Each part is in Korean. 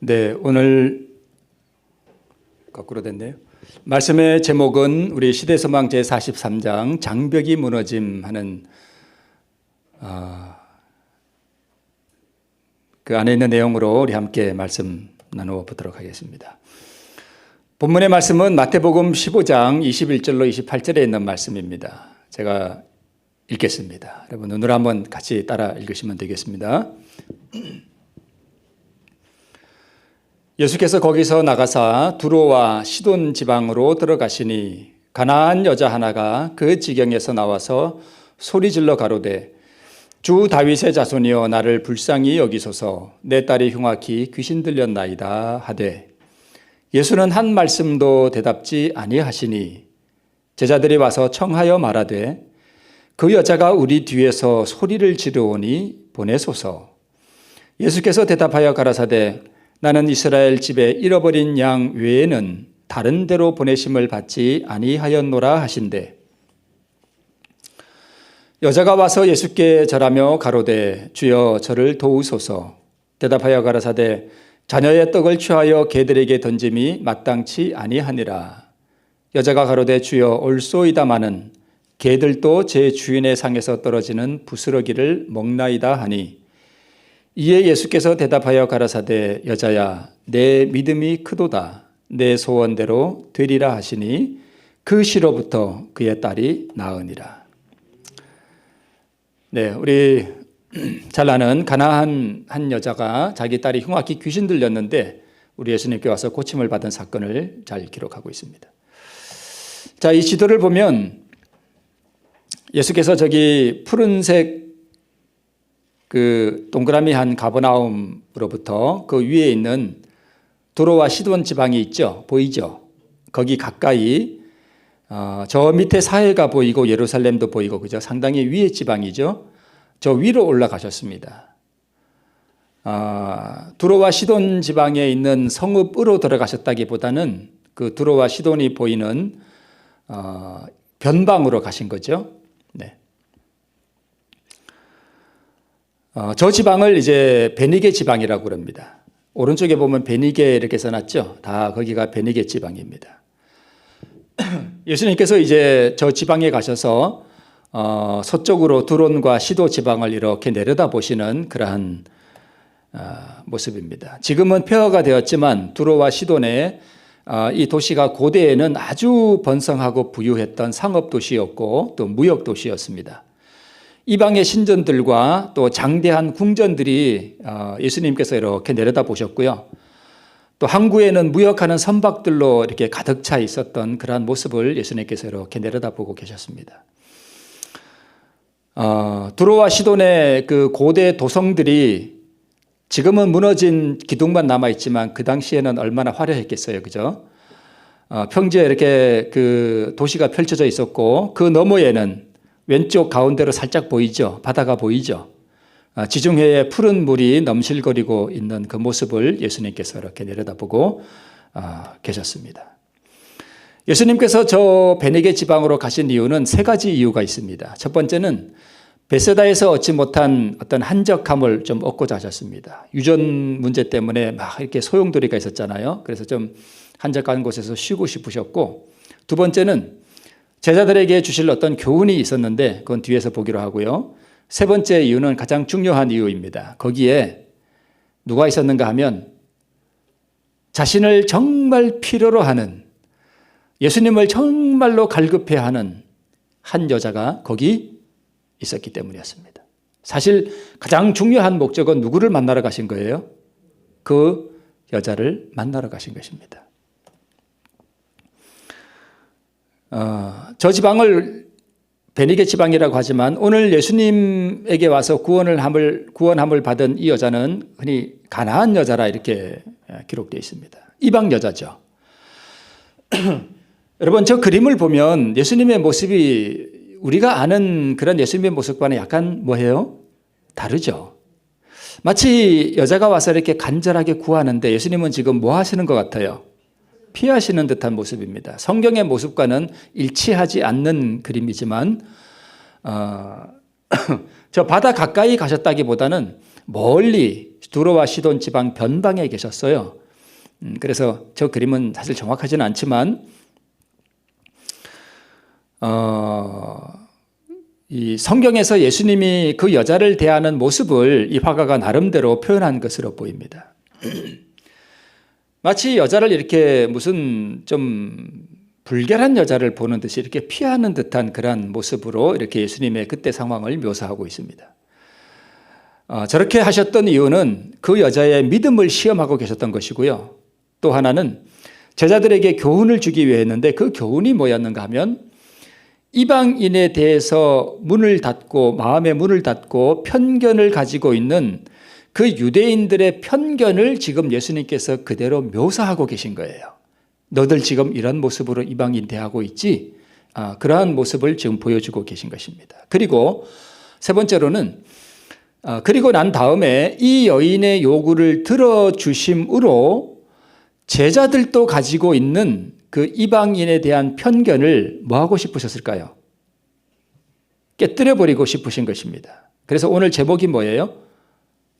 네, 오늘 거꾸로 됐네요. 말씀의 제목은 우리 시대서망 제43장 장벽이 무너짐 하는 그 안에 있는 내용으로 우리 함께 말씀 나누어 보도록 하겠습니다. 본문의 말씀은 마태복음 15장 21절로 28절에 있는 말씀입니다. 제가 읽겠습니다. 여러분 눈으로 한번 같이 따라 읽으시면 되겠습니다. 예수께서 거기서 나가사 두로와 시돈 지방으로 들어가시니 가나안 여자 하나가 그 지경에서 나와서 소리질러 가로되 주 다윗의 자손이여 나를 불쌍히 여기소서 내 딸이 흉악히 귀신 들렸나이다 하되 예수는 한 말씀도 대답지 아니하시니 제자들이 와서 청하여 말하되 그 여자가 우리 뒤에서 소리를 지르오니 보내소서. 예수께서 대답하여 가라사대 나는 이스라엘 집에 잃어버린 양 외에는 다른 데로 보내심을 받지 아니하였노라 하신대. 여자가 와서 예수께 절하며 가로되 주여 저를 도우소서. 대답하여 가라사대 자녀의 떡을 취하여 개들에게 던짐이 마땅치 아니하니라. 여자가 가로되 주여 올소이다마는 개들도 제 주인의 상에서 떨어지는 부스러기를 먹나이다 하니 이에 예수께서 대답하여 가라사대 여자야 내 믿음이 크도다 내 소원대로 되리라 하시니 그 시로부터 그의 딸이 나으니라. 네, 우리 잘 아는 가나안 한 여자가 자기 딸이 흉악히 귀신 들렸는데 우리 예수님께 와서 고침을 받은 사건을 잘 기록하고 있습니다. 자, 이 지도를 보면 예수께서 저기 푸른색 그 동그라미 한 가버나움으로부터 그 위에 있는 두로와 시돈 지방이 있죠. 보이죠? 거기 가까이 저 밑에 사해가 보이고 예루살렘도 보이고 그죠? 상당히 위에 지방이죠. 저 위로 올라가셨습니다. 두로와 시돈 지방에 있는 성읍으로 들어가셨다기보다는 그 두로와 시돈이 보이는 변방으로 가신 거죠. 네. 저 지방을 이제 베니게 지방이라고 그럽니다. 오른쪽에 보면 베니게 이렇게 써놨죠. 다 거기가 베니게 지방입니다. 예수님께서 이제 저 지방에 가셔서 서쪽으로 두론과 시도 지방을 이렇게 내려다 보시는 그러한 모습입니다. 지금은 폐허가 되었지만 두로와 시돈의 이 도시가 고대에는 아주 번성하고 부유했던 상업 도시였고 또 무역 도시였습니다. 이방의 신전들과 또 장대한 궁전들이 예수님께서 이렇게 내려다 보셨고요. 또 항구에는 무역하는 선박들로 이렇게 가득 차 있었던 그러한 모습을 예수님께서 이렇게 내려다 보고 계셨습니다. 두로와 시돈의 그 고대 도성들이 지금은 무너진 기둥만 남아있지만 그 당시에는 얼마나 화려했겠어요. 그죠? 평지에 이렇게 그 도시가 펼쳐져 있었고 그 너머에는 왼쪽 가운데로 살짝 보이죠. 바다가 보이죠. 지중해에 푸른 물이 넘실거리고 있는 그 모습을 예수님께서 이렇게 내려다보고 계셨습니다. 예수님께서 저 베니게 지방으로 가신 이유는 세 가지 이유가 있습니다. 첫 번째는 베세다에서 얻지 못한 어떤 한적함을 좀 얻고자 하셨습니다. 유전 문제 때문에 막 이렇게 소용돌이가 있었잖아요. 그래서 좀 한적한 곳에서 쉬고 싶으셨고, 두 번째는 제자들에게 주실 어떤 교훈이 있었는데 그건 뒤에서 보기로 하고요. 세 번째 이유는 가장 중요한 이유입니다. 거기에 누가 있었는가 하면 자신을 정말 필요로 하는, 예수님을 정말로 갈급해하는 한 여자가 거기 있었기 때문이었습니다. 사실 가장 중요한 목적은 누구를 만나러 가신 거예요? 그 여자를 만나러 가신 것입니다. 저 지방을 베니게 지방이라고 하지만 오늘 예수님에게 와서 구원함을 받은 이 여자는 흔히 가나안 여자라 이렇게 기록되어 있습니다. 이방 여자죠. 여러분 저 그림을 보면 예수님의 모습이 우리가 아는 그런 예수님의 모습과는 약간 뭐예요? 다르죠. 마치 여자가 와서 이렇게 간절하게 구하는데 예수님은 지금 뭐 하시는 것 같아요? 피하시는 듯한 모습입니다. 성경의 모습과는 일치하지 않는 그림이지만 저 바다 가까이 가셨다기보다는 멀리 두로와 시돈 지방 변방에 계셨어요. 그래서 저 그림은 사실 정확하지는 않지만 이 성경에서 예수님이 그 여자를 대하는 모습을 이 화가가 나름대로 표현한 것으로 보입니다. 마치 여자를 이렇게 무슨 좀 불결한 여자를 보는 듯이 이렇게 피하는 듯한 그런 모습으로 이렇게 예수님의 그때 상황을 묘사하고 있습니다. 저렇게 하셨던 이유는 그 여자의 믿음을 시험하고 계셨던 것이고요. 또 하나는 제자들에게 교훈을 주기 위해였는데 그 교훈이 뭐였는가 하면 이방인에 대해서 문을 닫고 마음의 문을 닫고 편견을 가지고 있는 그 유대인들의 편견을 지금 예수님께서 그대로 묘사하고 계신 거예요. 너들 지금 이런 모습으로 이방인 대하고 있지? 그러한 모습을 지금 보여주고 계신 것입니다. 그리고 세 번째로는 그리고 난 다음에 이 여인의 요구를 들어주심으로 제자들도 가지고 있는 그 이방인에 대한 편견을 뭐 하고 싶으셨을까요? 깨뜨려버리고 싶으신 것입니다. 그래서 오늘 제목이 뭐예요?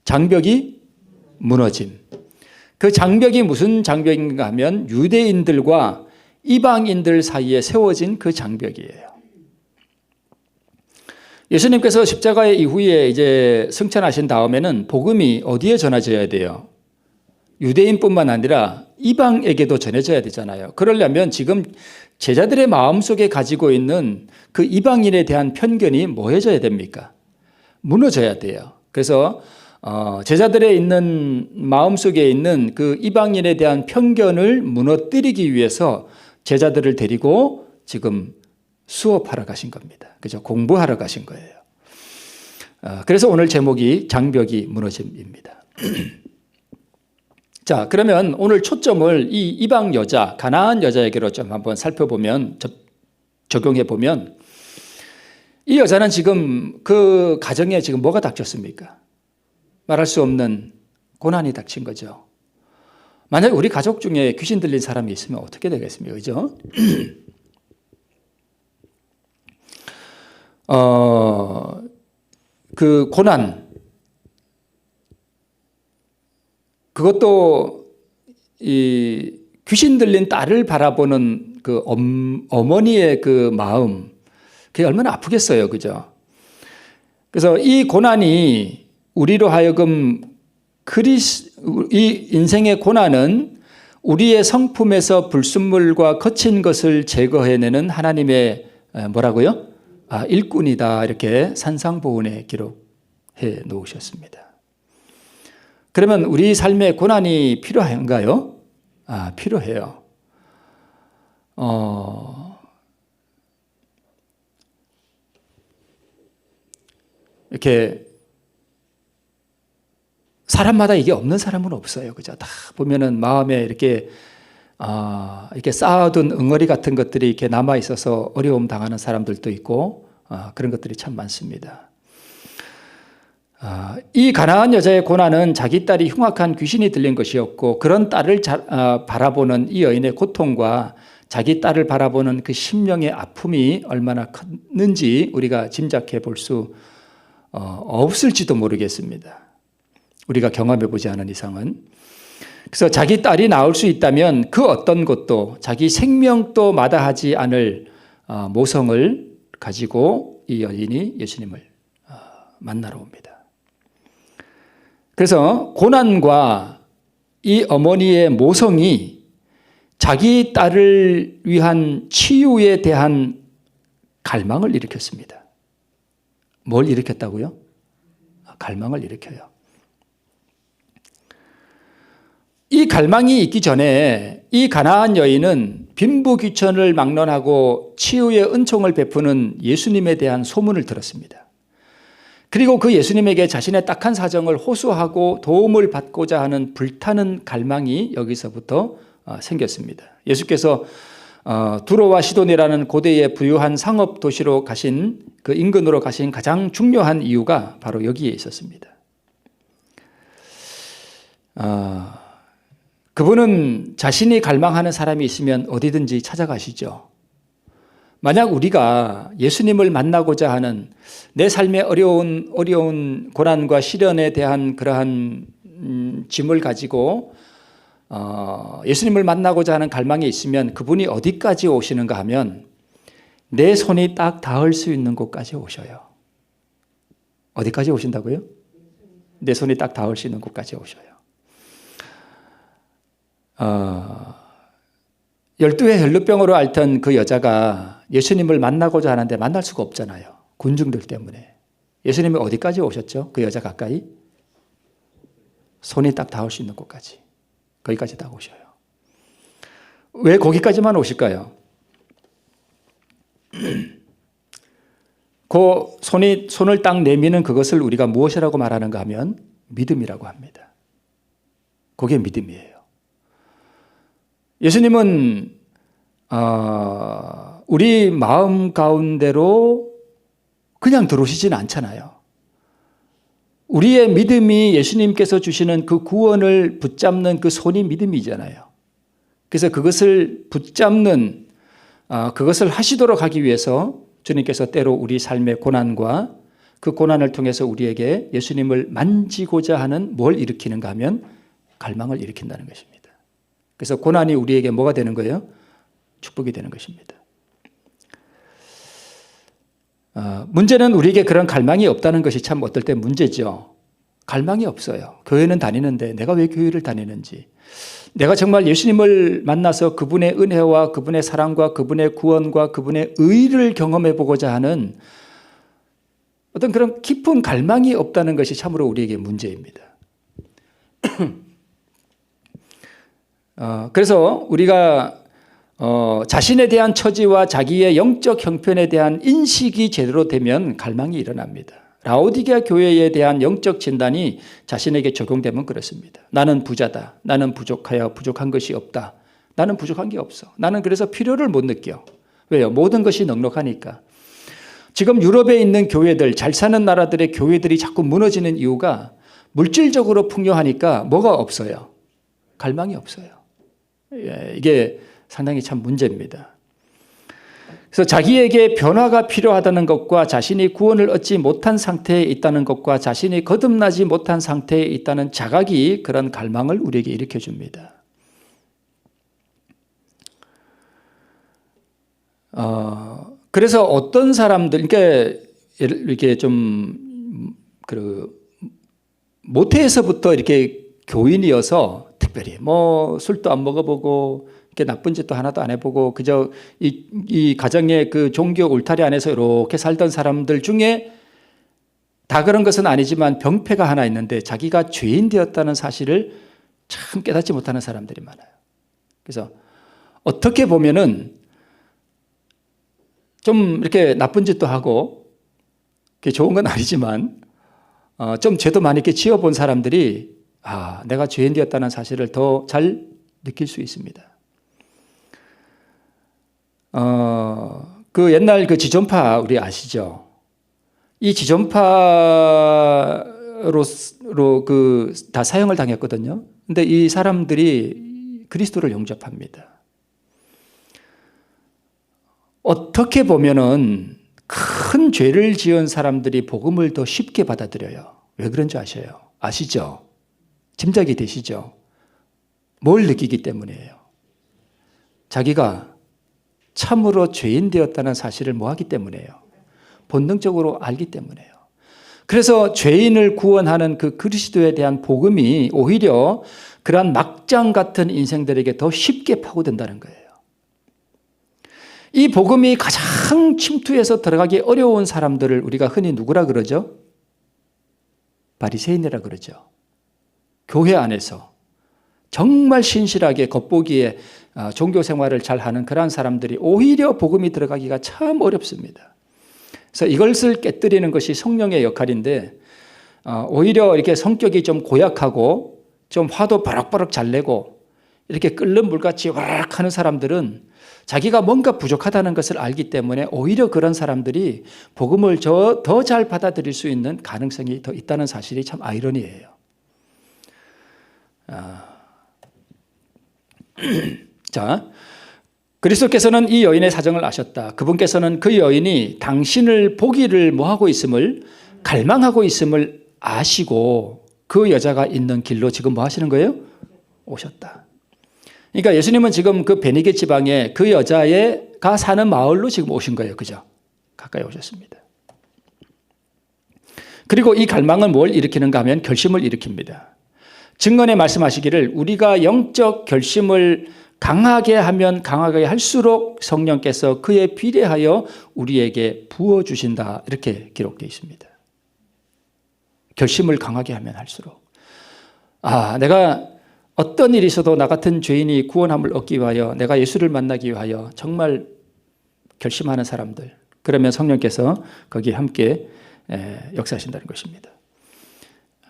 장벽이 무너짐. 그 장벽이 무슨 장벽인가 하면 유대인들과 이방인들 사이에 세워진 그 장벽이에요. 예수님께서 십자가의 이후에 이제 승천하신 다음에는 복음이 어디에 전해져야 돼요? 유대인뿐만 아니라 이방에게도 전해져야 되잖아요. 그러려면 지금 제자들의 마음속에 가지고 있는 그 이방인에 대한 편견이 뭐해져야 됩니까? 무너져야 돼요. 그래서 제자들의 있는 마음속에 있는 그 이방인에 대한 편견을 무너뜨리기 위해서 제자들을 데리고 지금 수업하러 가신 겁니다. 그죠? 공부하러 가신 거예요. 그래서 오늘 제목이 장벽이 무너짐입니다. 자, 그러면 오늘 초점을 이 이방 여자, 가나안 여자에게로 좀 한번 살펴보면, 적용해 보면, 이 여자는 지금 그 가정에 지금 뭐가 닥쳤습니까? 말할 수 없는 고난이 닥친 거죠. 만약 우리 가족 중에 귀신 들린 사람이 있으면 어떻게 되겠습니까? 그죠? 그 고난, 그것도 이 귀신 들린 딸을 바라보는 그 어머니의 그 마음, 그게 얼마나 아프겠어요. 그죠? 그래서 이 고난이 우리로 하여금 이 인생의 고난은 우리의 성품에서 불순물과 거친 것을 제거해내는 하나님의 뭐라고요? 일꾼이다. 이렇게 산상보훈에 기록해 놓으셨습니다. 그러면 우리 삶에 고난이 필요한가요? 필요해요. 이렇게 사람마다 이게 없는 사람은 없어요. 그죠? 다 보면은 마음에 이렇게 쌓아둔 응어리 같은 것들이 이렇게 남아 있어서 어려움 당하는 사람들도 있고, 그런 것들이 참 많습니다. 이 가나안 여자의 고난은 자기 딸이 흉악한 귀신이 들린 것이었고, 그런 딸을 바라보는 이 여인의 고통과 자기 딸을 바라보는 그 심령의 아픔이 얼마나 컸는지 우리가 짐작해 볼 수 없을지도 모르겠습니다. 우리가 경험해 보지 않은 이상은. 그래서 자기 딸이 나올 수 있다면 그 어떤 것도 자기 생명도 마다하지 않을 모성을 가지고 이 여인이 예수님을 만나러 옵니다. 그래서 고난과 이 어머니의 모성이 자기 딸을 위한 치유에 대한 갈망을 일으켰습니다. 뭘 일으켰다고요? 갈망을 일으켜요. 이 갈망이 있기 전에 이 가나안 여인은 빈부귀천을 막론하고 치유의 은총을 베푸는 예수님에 대한 소문을 들었습니다. 그리고 그 예수님에게 자신의 딱한 사정을 호소하고 도움을 받고자 하는 불타는 갈망이 여기서부터 생겼습니다. 예수께서 두로와 시돈이라는 고대의 부유한 상업 도시로 가신 그 인근으로 가신 가장 중요한 이유가 바로 여기에 있었습니다. 그분은 자신이 갈망하는 사람이 있으면 어디든지 찾아가시죠. 만약 우리가 예수님을 만나고자 하는 내 삶의 어려운 고난과 시련에 대한 그러한 짐을 가지고 예수님을 만나고자 하는 갈망이 있으면 그분이 어디까지 오시는가 하면 내 손이 딱 닿을 수 있는 곳까지 오셔요. 어디까지 오신다고요? 내 손이 딱 닿을 수 있는 곳까지 오셔요. 12의 혈루병으로 앓던 그 여자가 예수님을 만나고자 하는데 만날 수가 없잖아요. 군중들 때문에. 예수님이 어디까지 오셨죠? 그 여자 가까이? 손이 딱 닿을 수 있는 곳까지. 거기까지 딱 오셔요. 왜 거기까지만 오실까요? 그 손을 딱 내미는 그것을 우리가 무엇이라고 말하는가 하면 믿음이라고 합니다. 그게 믿음이에요. 예수님은 우리 마음 가운데로 그냥 들어오시진 않잖아요. 우리의 믿음이 예수님께서 주시는 그 구원을 붙잡는 그 손이 믿음이잖아요. 그래서 그것을 붙잡는 그것을 하시도록 하기 위해서 주님께서 때로 우리 삶의 고난과 그 고난을 통해서 우리에게 예수님을 만지고자 하는 뭘 일으키는가 하면 갈망을 일으킨다는 것입니다. 그래서 고난이 우리에게 뭐가 되는 거예요? 축복이 되는 것입니다. 문제는 우리에게 그런 갈망이 없다는 것이 참 어떨 때 문제죠. 갈망이 없어요. 교회는 다니는데 내가 왜 교회를 다니는지, 내가 정말 예수님을 만나서 그분의 은혜와 그분의 사랑과 그분의 구원과 그분의 의를 경험해 보고자 하는 어떤 그런 깊은 갈망이 없다는 것이 참으로 우리에게 문제입니다. 그래서 우리가 자신에 대한 처지와 자기의 영적 형편에 대한 인식이 제대로 되면 갈망이 일어납니다. 라오디게아 교회에 대한 영적 진단이 자신에게 적용되면 그렇습니다. 나는 부자다. 나는 부족하여 부족한 것이 없다. 나는 부족한 게 없어. 나는 그래서 필요를 못 느껴. 왜요? 모든 것이 넉넉하니까. 지금 유럽에 있는 교회들, 잘 사는 나라들의 교회들이 자꾸 무너지는 이유가 물질적으로 풍요하니까 뭐가 없어요? 갈망이 없어요. 이게 상당히 참 문제입니다. 그래서 자기에게 변화가 필요하다는 것과 자신이 구원을 얻지 못한 상태에 있다는 것과 자신이 거듭나지 못한 상태에 있다는 자각이 그런 갈망을 우리에게 일으켜줍니다. 그래서 어떤 사람들, 그러니까 이렇게 좀 모태에서부터 이렇게 교인이어서 특별히 뭐 술도 안 먹어보고 이렇게 나쁜 짓도 하나도 안 해보고 그저 이 가정의 그 종교 울타리 안에서 이렇게 살던 사람들 중에 다 그런 것은 아니지만 병폐가 하나 있는데 자기가 죄인 되었다는 사실을 참 깨닫지 못하는 사람들이 많아요. 그래서 어떻게 보면은 좀 이렇게 나쁜 짓도 하고 그게 좋은 건 아니지만 좀 죄도 많이 이렇게 지어본 사람들이 내가 죄인 되었다는 사실을 더 잘 느낄 수 있습니다. 그 옛날 그 지존파 우리 아시죠? 이 지존파로 그 다 사형을 당했거든요. 근데 이 사람들이 그리스도를 영접합니다. 어떻게 보면은 큰 죄를 지은 사람들이 복음을 더 쉽게 받아들여요. 왜 그런지 아시죠? 짐작이 되시죠? 뭘 느끼기 때문이에요? 자기가 참으로 죄인 되었다는 사실을 뭐하기 때문이에요? 본능적으로 알기 때문이에요. 그래서 죄인을 구원하는 그 그리스도에 대한 복음이 오히려 그러한 막장 같은 인생들에게 더 쉽게 파고든다는 거예요. 이 복음이 가장 침투해서 들어가기 어려운 사람들을 우리가 흔히 누구라 그러죠? 바리새인이라 그러죠. 교회 안에서 정말 신실하게 겉보기에 종교 생활을 잘 하는 그러한 사람들이 오히려 복음이 들어가기가 참 어렵습니다. 그래서 이것을 깨뜨리는 것이 성령의 역할인데 오히려 이렇게 성격이 좀 고약하고 좀 화도 버럭버럭 잘 내고 이렇게 끓는 물같이 와락 하는 사람들은 자기가 뭔가 부족하다는 것을 알기 때문에 오히려 그런 사람들이 복음을 더 잘 받아들일 수 있는 가능성이 더 있다는 사실이 참 아이러니예요. 자, 그리스도께서는 이 여인의 사정을 아셨다. 그분께서는 그 여인이 당신을 보기를 뭐하고 있음을 갈망하고 있음을 아시고 그 여자가 있는 길로 지금 뭐 하시는 거예요? 오셨다. 그러니까 예수님은 지금 그 베니게 지방에 그 여자가 사는 마을로 지금 오신 거예요. 그죠? 가까이 오셨습니다. 그리고 이 갈망은 뭘 일으키는가 하면 결심을 일으킵니다. 증언에 말씀하시기를 우리가 영적 결심을 강하게 하면 강하게 할수록 성령께서 그에 비례하여 우리에게 부어주신다. 이렇게 기록되어 있습니다. 결심을 강하게 하면 할수록. 내가 어떤 일이 있어도 나 같은 죄인이 구원함을 얻기 위하여 내가 예수를 만나기 위하여 정말 결심하는 사람들. 그러면 성령께서 거기에 함께 역사하신다는 것입니다.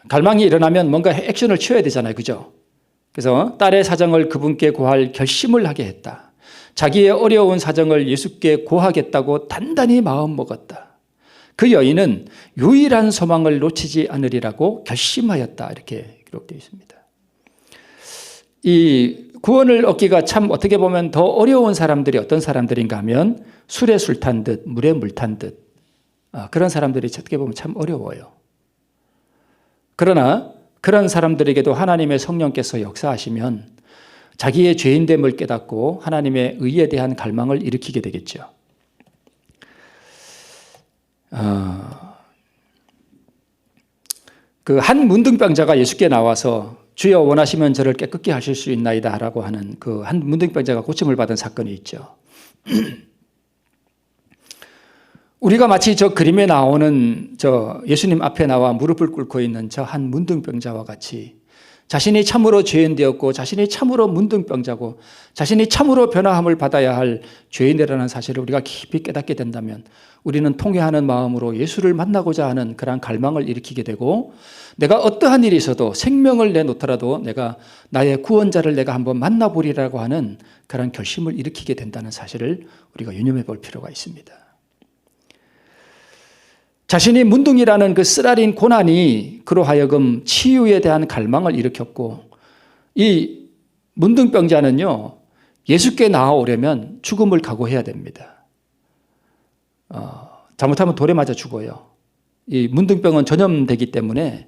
갈망이 일어나면 뭔가 액션을 취해야 되잖아요. 그죠? 그래서 딸의 사정을 그분께 고할 결심을 하게 했다. 자기의 어려운 사정을 예수께 고하겠다고 단단히 마음 먹었다. 그 여인은 유일한 소망을 놓치지 않으리라고 결심하였다. 이렇게 기록되어 있습니다. 이 구원을 얻기가 참 어떻게 보면 더 어려운 사람들이 어떤 사람들인가 하면 술에 술 탄 듯 물에 물 탄 듯 그런 사람들이 어떻게 보면 참 어려워요. 그러나 그런 사람들에게도 하나님의 성령께서 역사하시면 자기의 죄인됨을 깨닫고 하나님의 의에 대한 갈망을 일으키게 되겠죠. 그 한 문둥병자가 예수께 나와서 주여 원하시면 저를 깨끗게 하실 수 있나이다 라고 하는 그 한 문둥병자가 고침을 받은 사건이 있죠. 우리가 마치 저 그림에 나오는 저 예수님 앞에 나와 무릎을 꿇고 있는 저 한 문둥병자와 같이 자신이 참으로 죄인 되었고 자신이 참으로 문둥병자고 자신이 참으로 변화함을 받아야 할 죄인이라는 사실을 우리가 깊이 깨닫게 된다면 우리는 통회하는 마음으로 예수를 만나고자 하는 그러한 갈망을 일으키게 되고 내가 어떠한 일이 있어도 생명을 내놓더라도 내가 나의 구원자를 내가 한번 만나보리라고 하는 그러한 결심을 일으키게 된다는 사실을 우리가 유념해 볼 필요가 있습니다. 자신이 문둥이라는 그 쓰라린 고난이 그로 하여금 치유에 대한 갈망을 일으켰고 이 문둥병자는요 예수께 나아오려면 죽음을 각오해야 됩니다. 잘못하면 돌에 맞아 죽어요. 이 문둥병은 전염되기 때문에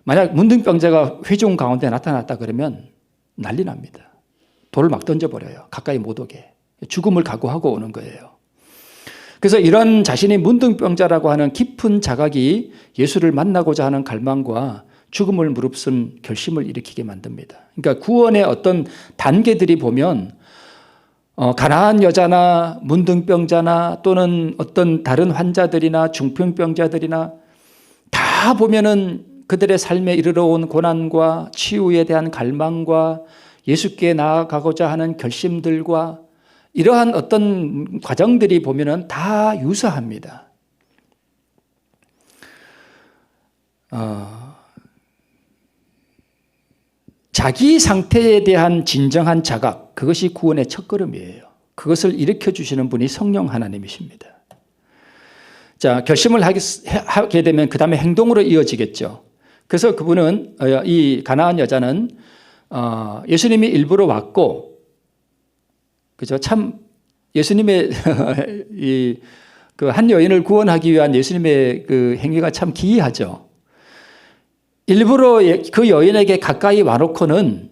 만약 문둥병자가 회중 가운데 나타났다 그러면 난리 납니다. 돌을 막 던져버려요. 가까이 못 오게. 죽음을 각오하고 오는 거예요. 그래서 이런 자신이 문둥병자라고 하는 깊은 자각이 예수를 만나고자 하는 갈망과 죽음을 무릅쓴 결심을 일으키게 만듭니다. 그러니까 구원의 어떤 단계들이 보면 가난한 여자나 문둥병자나 또는 어떤 다른 환자들이나 중풍병자들이나 다 보면은 그들의 삶에 이르러 온 고난과 치유에 대한 갈망과 예수께 나아가고자 하는 결심들과 이러한 어떤 과정들이 보면은 다 유사합니다. 자기 상태에 대한 진정한 자각, 그것이 구원의 첫걸음이에요. 그것을 일으켜 주시는 분이 성령 하나님이십니다. 자, 결심을 하게 되면 그 다음에 행동으로 이어지겠죠. 그래서 그분은 이 가나안 여자는 예수님이 일부러 왔고 그죠? 참 예수님의 이 그 한 여인을 구원하기 위한 예수님의 그 행위가 참 기이하죠. 일부러 그 여인에게 가까이 와놓고는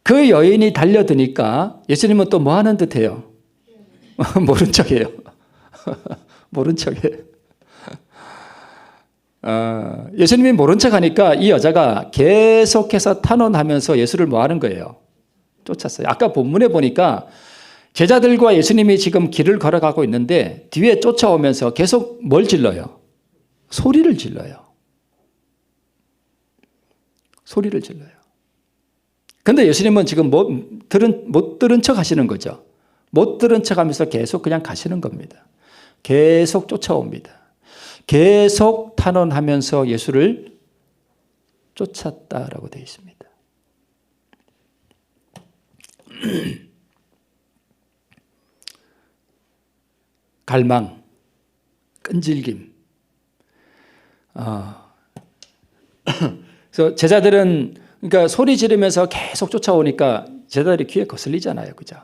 그 여인이 달려드니까 예수님은 또 뭐 하는 듯해요? 모른 척해요. 모른 척해요. 예수님이 모른 척하니까 이 여자가 계속해서 탄원하면서 예수를 뭐 하는 거예요? 쫓았어요. 아까 본문에 보니까 제자들과 예수님이 지금 길을 걸어가고 있는데 뒤에 쫓아오면서 계속 뭘 질러요? 소리를 질러요. 소리를 질러요. 그런데 예수님은 지금 못 들은 척 하시는 거죠. 못 들은 척 하면서 계속 그냥 가시는 겁니다. 계속 쫓아옵니다. 계속 탄원하면서 예수를 쫓았다라고 되어 있습니다. 갈망, 끈질김. 그래서 제자들은 그러니까 소리 지르면서 계속 쫓아오니까 제자들이 귀에 거슬리잖아요, 그죠?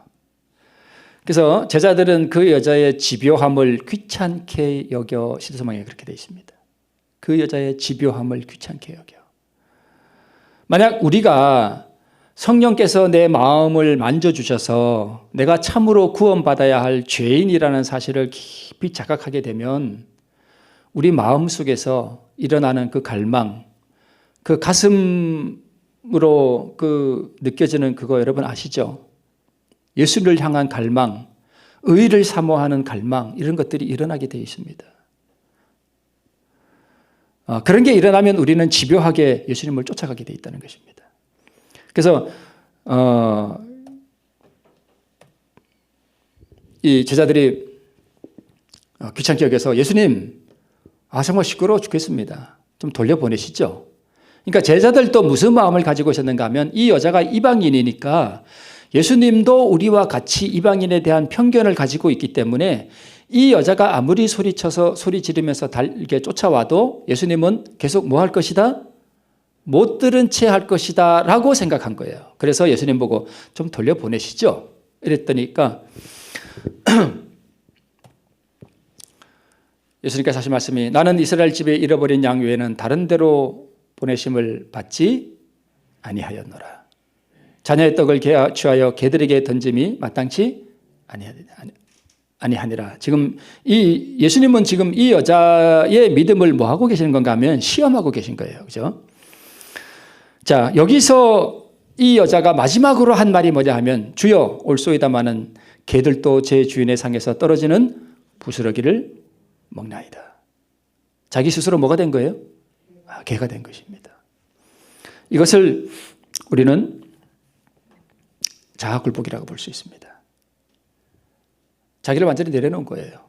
그래서 제자들은 그 여자의 집요함을 귀찮게 여겨 시대서방에 그렇게 되어 있습니다. 그 여자의 집요함을 귀찮게 여겨. 만약 우리가 성령께서 내 마음을 만져주셔서 내가 참으로 구원받아야 할 죄인이라는 사실을 깊이 자각하게 되면 우리 마음 속에서 일어나는 그 갈망, 그 가슴으로 그 느껴지는 그거 여러분 아시죠? 예수를 향한 갈망, 의를 사모하는 갈망, 이런 것들이 일어나게 되어 있습니다. 그런 게 일어나면 우리는 집요하게 예수님을 쫓아가게 되어 있다는 것입니다. 그래서 이 제자들이 귀찮게 여겨서 예수님, 정말 시끄러워 죽겠습니다. 좀 돌려보내시죠. 그러니까 제자들도 무슨 마음을 가지고 있었는가 하면 이 여자가 이방인이니까 예수님도 우리와 같이 이방인에 대한 편견을 가지고 있기 때문에 이 여자가 아무리 소리쳐서 소리 지르면서 이렇게 쫓아와도 예수님은 계속 뭐 할 것이다? 못 들은 채 할 것이다 라고 생각한 거예요. 그래서 예수님 보고 좀 돌려보내시죠. 이랬더니까 예수님께서 하신 말씀이 나는 이스라엘 집에 잃어버린 양 외에는 다른 데로 보내심을 받지 아니하였노라. 자녀의 떡을 취하여 개들에게 던짐이 마땅치 아니하니라. 지금 이 예수님은 지금 이 여자의 믿음을 뭐 하고 계시는 건가 하면 시험하고 계신 거예요. 그죠? 자, 여기서 이 여자가 마지막으로 한 말이 뭐냐 하면 주여 올소이다마는 개들도 제 주인의 상에서 떨어지는 부스러기를 먹나이다. 자기 스스로 뭐가 된 거예요? 개가 된 것입니다. 이것을 우리는 자아굴복이라고 볼 수 있습니다. 자기를 완전히 내려놓은 거예요.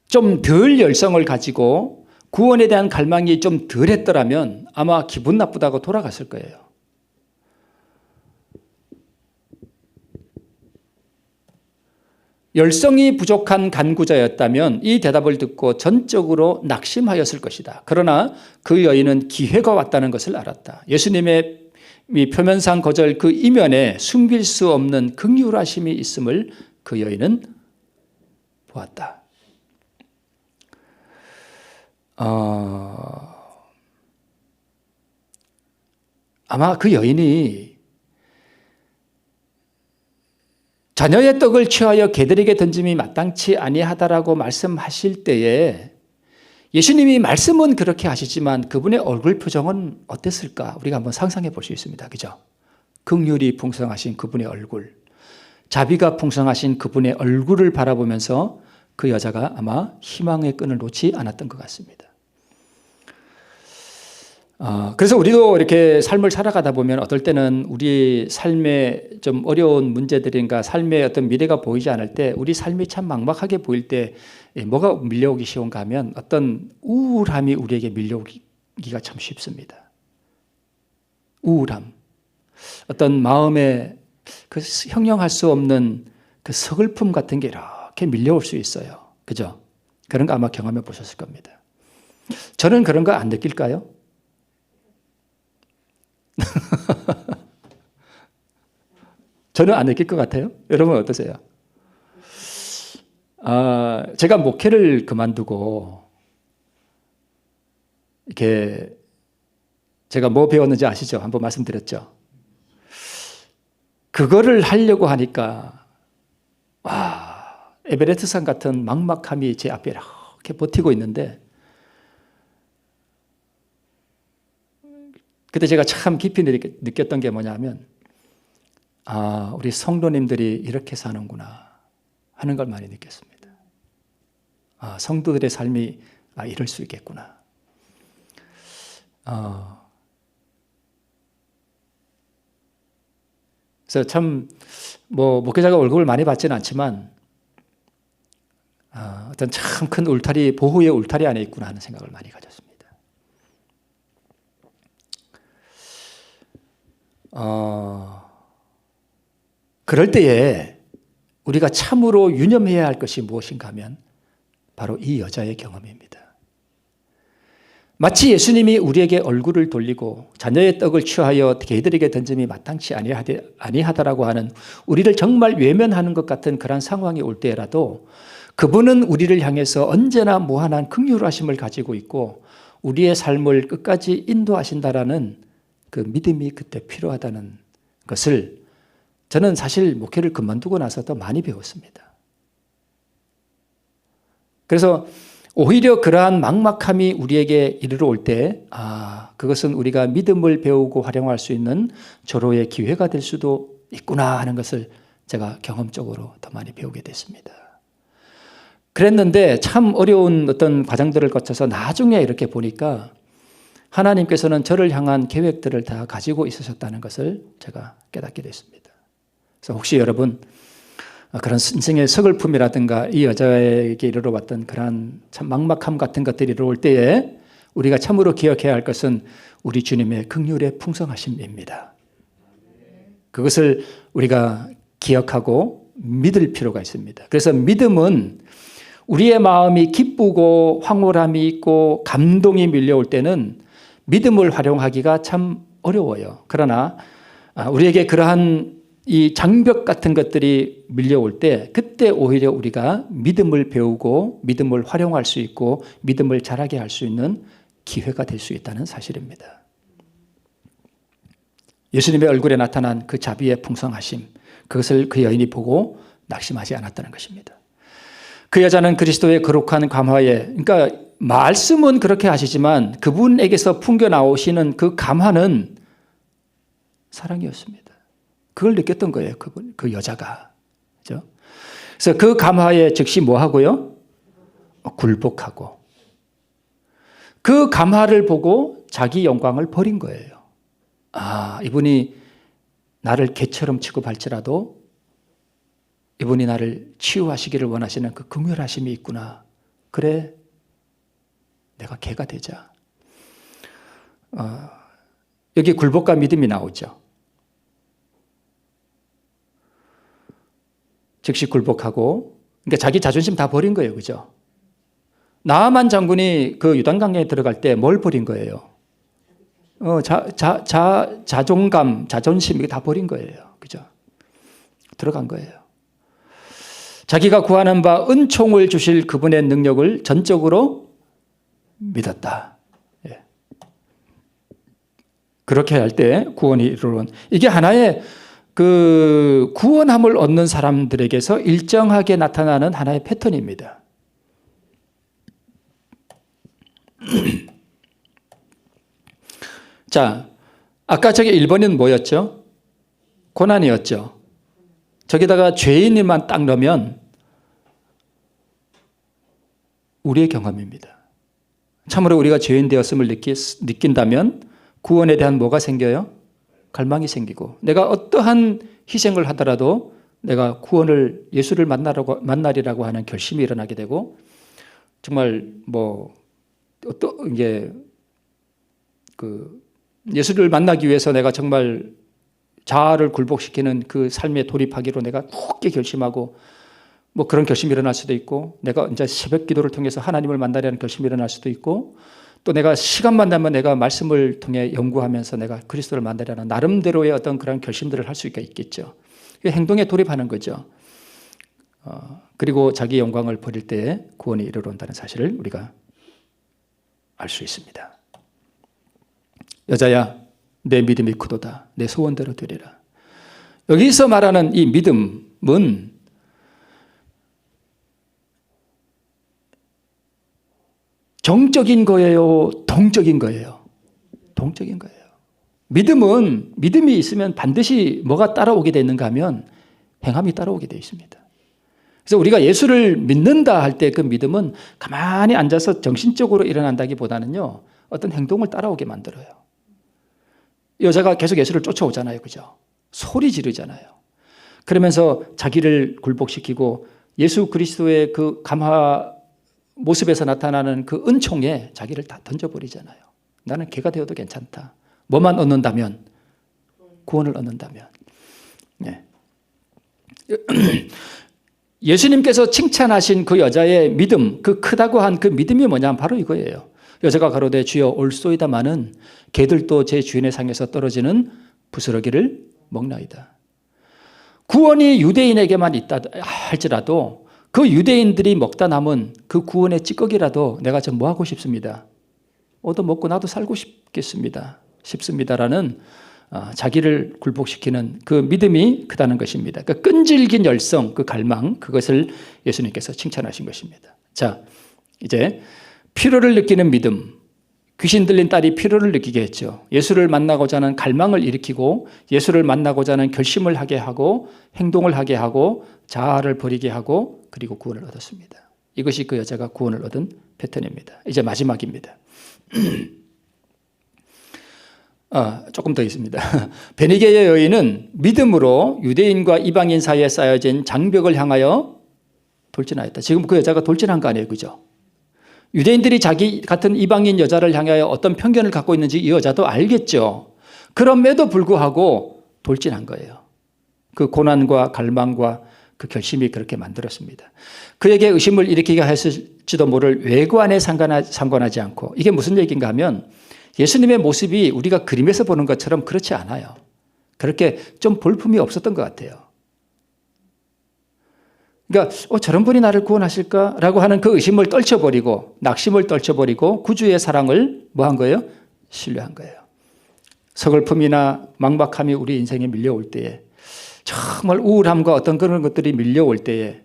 좀 덜 열성을 가지고 구원에 대한 갈망이 좀 덜 했더라면 아마 기분 나쁘다고 돌아갔을 거예요. 열성이 부족한 간구자였다면 이 대답을 듣고 전적으로 낙심하였을 것이다. 그러나 그 여인은 기회가 왔다는 것을 알았다. 예수님의 이 표면상 거절 그 이면에 숨길 수 없는 긍휼하심이 있음을 그 여인은 보았다. 아마 그 여인이 자녀의 떡을 취하여 개들에게 던짐이 마땅치 아니하다라고 말씀하실 때에 예수님이 말씀은 그렇게 하시지만 그분의 얼굴 표정은 어땠을까? 우리가 한번 상상해 볼 수 있습니다. 그죠? 긍휼이 풍성하신 그분의 얼굴, 자비가 풍성하신 그분의 얼굴을 바라보면서 그 여자가 아마 희망의 끈을 놓지 않았던 것 같습니다. 그래서 우리도 이렇게 삶을 살아가다 보면 어떨 때는 우리 삶에 좀 어려운 문제들인가 삶의 어떤 미래가 보이지 않을 때 우리 삶이 참 막막하게 보일 때 뭐가 밀려오기 쉬운가 하면 어떤 우울함이 우리에게 밀려오기가 참 쉽습니다. 우울함. 어떤 마음에 그 형용할 수 없는 그 서글픔 같은 게 이렇게 밀려올 수 있어요. 그죠? 그런 거 아마 경험해 보셨을 겁니다. 저는 그런 거 안 느낄까요? 저는 안 느낄 것 같아요. 여러분 어떠세요? 제가 목회를 그만두고 이렇게 제가 뭐 배웠는지 아시죠? 한번 말씀드렸죠. 그거를 하려고 하니까 에베레스트산 같은 막막함이 제 앞에 이렇게 버티고 있는데 그때 제가 참 깊이 느꼈던 게 뭐냐면 우리 성도님들이 이렇게 사는구나 하는 걸 많이 느꼈습니다. 성도들의 삶이 이럴 수 있겠구나. 그래서 참 목회자가 월급을 많이 받지는 않지만 어떤 참 큰 울타리, 보호의 울타리 안에 있구나 하는 생각을 많이 가졌습니다. 그럴 때에 우리가 참으로 유념해야 할 것이 무엇인가 하면 바로 이 여자의 경험입니다. 마치 예수님이 우리에게 얼굴을 돌리고 자녀의 떡을 취하여 개들에게 던짐이 마땅치 아니하다라고 하는, 우리를 정말 외면하는 것 같은 그런 상황이 올 때라도 그분은 우리를 향해서 언제나 무한한 긍휼하심을 가지고 있고 우리의 삶을 끝까지 인도하신다라는 그 믿음이 그때 필요하다는 것을 저는 사실 목회를 그만두고 나서 더 많이 배웠습니다. 그래서 오히려 그러한 막막함이 우리에게 이르러 올 때, 그것은 우리가 믿음을 배우고 활용할 수 있는 절호의 기회가 될 수도 있구나 하는 것을 제가 경험적으로 더 많이 배우게 됐습니다. 그랬는데 참 어려운 어떤 과정들을 거쳐서 나중에 이렇게 보니까 하나님께서는 저를 향한 계획들을 다 가지고 있으셨다는 것을 제가 깨닫게 됐습니다. 그래서 혹시 여러분 그런 인생의 서글픔이라든가 이 여자에게 이르러 왔던 그런 참 막막함 같은 것들이 이르러 올 때에 우리가 참으로 기억해야 할 것은 우리 주님의 긍휼의 풍성하심입니다. 그것을 우리가 기억하고 믿을 필요가 있습니다. 그래서 믿음은 우리의 마음이 기쁘고 황홀함이 있고 감동이 밀려올 때는 믿음을 활용하기가 참 어려워요. 그러나 우리에게 그러한 이 장벽 같은 것들이 밀려올 때 그때 오히려 우리가 믿음을 배우고 믿음을 활용할 수 있고 믿음을 자라게 할 수 있는 기회가 될 수 있다는 사실입니다. 예수님의 얼굴에 나타난 그 자비의 풍성하심, 그것을 그 여인이 보고 낙심하지 않았다는 것입니다. 그 여자는 그리스도의 거룩한 감화에, 그러니까 말씀은 그렇게 하시지만 그분에게서 풍겨나오시는 그 감화는 사랑이었습니다. 그걸 느꼈던 거예요. 그 여자가. 그죠? 그래서 그 감화에 즉시 뭐 하고요? 굴복하고. 그 감화를 보고 자기 영광을 버린 거예요. 이분이 나를 개처럼 취급할지라도 이분이 나를 치유하시기를 원하시는 그 긍휼하심이 있구나. 그래, 내가 개가 되자. 여기 굴복과 믿음이 나오죠. 즉시 굴복하고, 그러니까 자기 자존심 다 버린 거예요. 그죠? 나아만 장군이 그 요단강에 들어갈 때 뭘 버린 거예요? 자존감, 자존심, 이거 다 버린 거예요. 그죠? 들어간 거예요. 자기가 구하는 바 은총을 주실 그분의 능력을 전적으로 믿었다. 예. 그렇게 할 때 구원이 이르러온, 이게 하나의 그 구원함을 얻는 사람들에게서 일정하게 나타나는 하나의 패턴입니다. 자, 아까 저게 1번은 뭐였죠? 고난이었죠. 저기다가 죄인만 딱 넣으면 우리의 경험입니다. 참으로 우리가 죄인 되었음을 느낀다면 구원에 대한 뭐가 생겨요? 갈망이 생기고, 내가 어떠한 희생을 하더라도 내가 구원을, 예수를 만나리라고 하는 결심이 일어나게 되고, 정말 예수를 만나기 위해서 내가 정말 자아를 굴복시키는 그 삶에 돌입하기로 내가 굳게 결심하고, 그런 결심이 일어날 수도 있고, 내가 이제 새벽 기도를 통해서 하나님을 만나려는 결심이 일어날 수도 있고, 또 내가 시간만 나면 내가 말씀을 통해 연구하면서 내가 그리스도를 만나려는 나름대로의 어떤 그런 결심들을 할 수가 있겠죠. 행동에 돌입하는 거죠. 그리고 자기 영광을 버릴 때 구원이 이르러 온다는 사실을 우리가 알 수 있습니다. 여자야, 내 믿음이 크도다. 내 소원대로 되리라. 여기서 말하는 이 믿음은 정적인 거예요? 동적인 거예요? 동적인 거예요. 믿음이 있으면 반드시 뭐가 따라오게 되는가 하면 행함이 따라오게 되어 있습니다. 그래서 우리가 예수를 믿는다 할 때 그 믿음은 가만히 앉아서 정신적으로 일어난다기보다는요, 어떤 행동을 따라오게 만들어요. 여자가 계속 예수를 쫓아오잖아요. 그죠? 소리 지르잖아요. 그러면서 자기를 굴복시키고 예수 그리스도의 그 감화 모습에서 나타나는 그 은총에 자기를 다 던져버리잖아요. 나는 개가 되어도 괜찮다. 뭐만 얻는다면, 구원을 얻는다면. 네. 예수님께서 칭찬하신 그 여자의 믿음, 그 크다고 한 그 믿음이 뭐냐면 바로 이거예요. 여자가 가로되 주여 올소이다마는 개들도 제 주인의 상에서 떨어지는 부스러기를 먹나이다. 구원이 유대인에게만 있다 할지라도 그 유대인들이 먹다 남은 그 구원의 찌꺼기라도 내가 좀 뭐 하고 싶습니다. 얻어먹고 나도 살고 싶습니다라는 자기를 굴복시키는 그 믿음이 크다는 것입니다. 그 끈질긴 열성, 그 갈망, 그것을 예수님께서 칭찬하신 것입니다. 자, 이제 필요를 느끼는 믿음, 귀신 들린 딸이 필요를 느끼게 했죠. 예수를 만나고자 하는 갈망을 일으키고 예수를 만나고자 하는 결심을 하게 하고 행동을 하게 하고 자아를 버리게 하고 그리고 구원을 얻었습니다. 이것이 그 여자가 구원을 얻은 패턴입니다. 이제 마지막입니다. 조금 더 있습니다. 베니게의 여인은 믿음으로 유대인과 이방인 사이에 쌓여진 장벽을 향하여 돌진하였다. 지금 그 여자가 돌진한 거 아니에요, 그죠? 유대인들이 자기 같은 이방인 여자를 향하여 어떤 편견을 갖고 있는지 이 여자도 알겠죠. 그럼에도 불구하고 돌진한 거예요. 그 고난과 갈망과 그 결심이 그렇게 만들었습니다. 그에게 의심을 일으키게 했을지도 모를 외관에 상관하지 않고, 이게 무슨 얘기인가 하면 예수님의 모습이 우리가 그림에서 보는 것처럼 그렇지 않아요. 그렇게 좀 볼품이 없었던 것 같아요. 그러니까 저런 분이 나를 구원하실까라고 하는 그 의심을 떨쳐버리고 낙심을 떨쳐버리고 구주의 사랑을 뭐 한 거예요? 신뢰한 거예요. 서글픔이나 막막함이 우리 인생에 밀려올 때에, 정말 우울함과 어떤 그런 것들이 밀려올 때에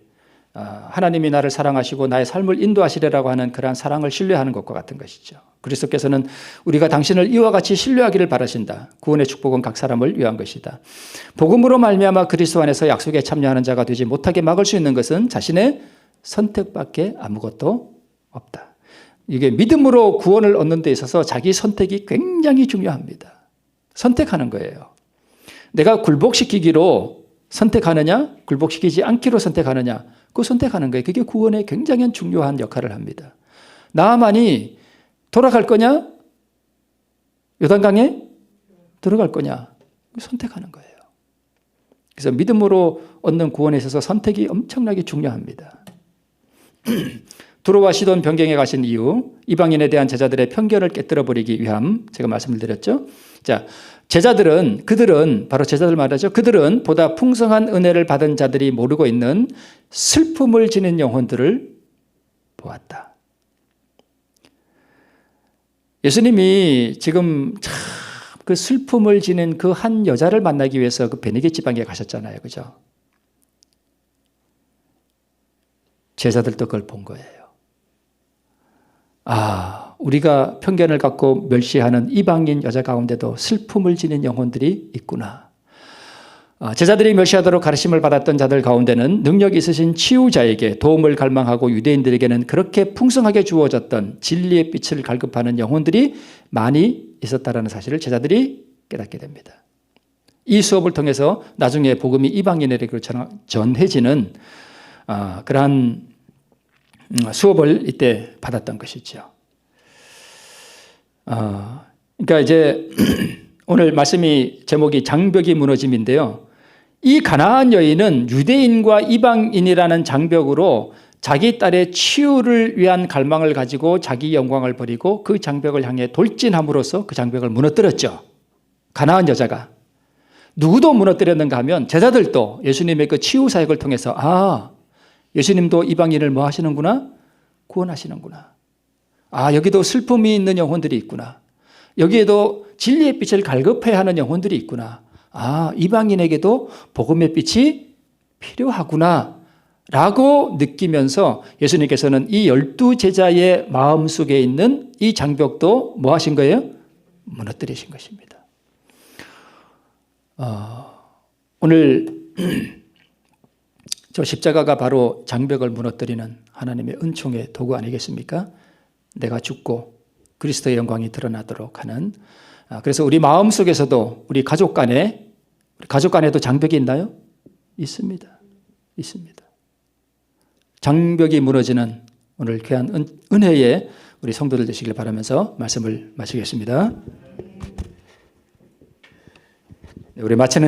하나님이 나를 사랑하시고 나의 삶을 인도하시리라고 하는 그러한 사랑을 신뢰하는 것과 같은 것이죠. 그리스도께서는 우리가 당신을 이와 같이 신뢰하기를 바라신다. 구원의 축복은 각 사람을 위한 것이다. 복음으로 말미암아 그리스도 안에서 약속에 참여하는 자가 되지 못하게 막을 수 있는 것은 자신의 선택밖에 아무것도 없다. 이게 믿음으로 구원을 얻는 데 있어서 자기 선택이 굉장히 중요합니다. 선택하는 거예요. 내가 굴복시키기로 선택하느냐, 굴복시키지 않기로 선택하느냐, 그 선택하는 거예요. 그게 구원에 굉장히 중요한 역할을 합니다. 나아만이 돌아갈 거냐, 요단강에 들어갈 거냐, 선택하는 거예요. 그래서 믿음으로 얻는 구원에 있어서 선택이 엄청나게 중요합니다. 두로와 시돈 변경에 가신 이유, 이방인에 대한 제자들의 편견을 깨뜨려버리기 위함, 제가 말씀을 드렸죠. 자, 그들은 바로 제자들 말하죠. 그들은 보다 풍성한 은혜를 받은 자들이 모르고 있는 슬픔을 지닌 영혼들을 보았다. 예수님이 지금 참 그 슬픔을 지닌 그 한 여자를 만나기 위해서 그 베니게 지방에 가셨잖아요. 그죠? 제자들도 그걸 본 거예요. 우리가 편견을 갖고 멸시하는 이방인 여자 가운데도 슬픔을 지닌 영혼들이 있구나. 제자들이 멸시하도록 가르침을 받았던 자들 가운데는 능력 있으신 치유자에게 도움을 갈망하고 유대인들에게는 그렇게 풍성하게 주어졌던 진리의 빛을 갈급하는 영혼들이 많이 있었다는 사실을 제자들이 깨닫게 됩니다. 이 수업을 통해서 나중에 복음이 이방인에게 전해지는 그러한 수업을 이때 받았던 것이죠. 그러니까 이제 오늘 말씀이 제목이 장벽이 무너짐인데요. 이 가나안 여인은 유대인과 이방인이라는 장벽으로 자기 딸의 치유를 위한 갈망을 가지고 자기 영광을 버리고 그 장벽을 향해 돌진함으로써 그 장벽을 무너뜨렸죠. 가나안 여자가. 누구도 무너뜨렸는가 하면 제자들도 예수님의 그 치유 사역을 통해서 예수님도 이방인을 뭐 하시는구나? 구원하시는구나. 여기도 슬픔이 있는 영혼들이 있구나. 여기에도 진리의 빛을 갈급해야 하는 영혼들이 있구나. 이방인에게도 복음의 빛이 필요하구나 라고 느끼면서 예수님께서는 이 12제자의 마음속에 있는 이 장벽도 뭐 하신 거예요? 무너뜨리신 것입니다. 오늘 저 십자가가 바로 장벽을 무너뜨리는 하나님의 은총의 도구 아니겠습니까? 내가 죽고 그리스도의 영광이 드러나도록 하는. 그래서 우리 마음속에서도 우리 가족 간에도 장벽이 있나요? 있습니다. 있습니다. 장벽이 무너지는 오늘 귀한 은혜에 우리 성도들 되시길 바라면서 말씀을 마치겠습니다. 우리 마치는